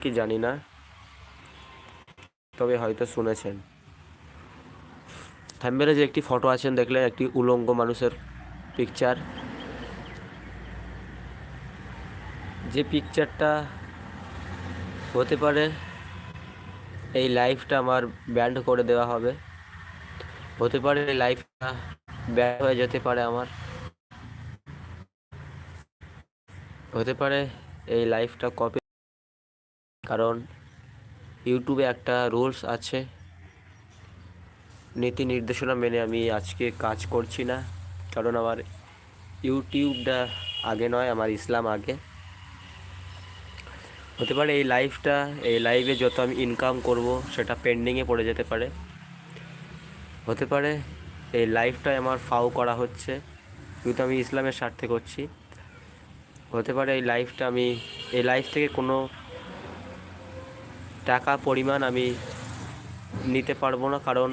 কি জানি না, তবে হয়তো শুনেছেন। থাম্বনেলে যে একটি ফটো আছেন দেখলেন, একটি উলঙ্গ মানুষের পিকচার। যে পিকচারটা হতে পারে এই লাইফটা আমার ব্যান্ড করে দেওয়া হবে, হতে পারে এই লাইফটা ব্যান্ড হয়ে যেতে পারে আমার, হতে পারে এই লাইফটা কপি। কারণ ইউটিউবে একটা রুলস আছে, নীতি নির্দেশনা মেনে আমি আজকে কাজ করছি না। কারণ আমার ইউটিউবটা আগে নয়, আমার ইসলাম আগে। হতে পারে এই লাইভে যত আমি ইনকাম করব সেটা পেন্ডিংয়ে পড়ে যেতে পারে। হতে পারে এই লাইফটাই আমার ফাও করা হচ্ছে, কিন্তু আমি ইসলামের স্বার্থে করছি। হতে পারে এই লাইফ থেকে কোনো টাকা পরিমাণ আমি নিতে পারবো না, কারণ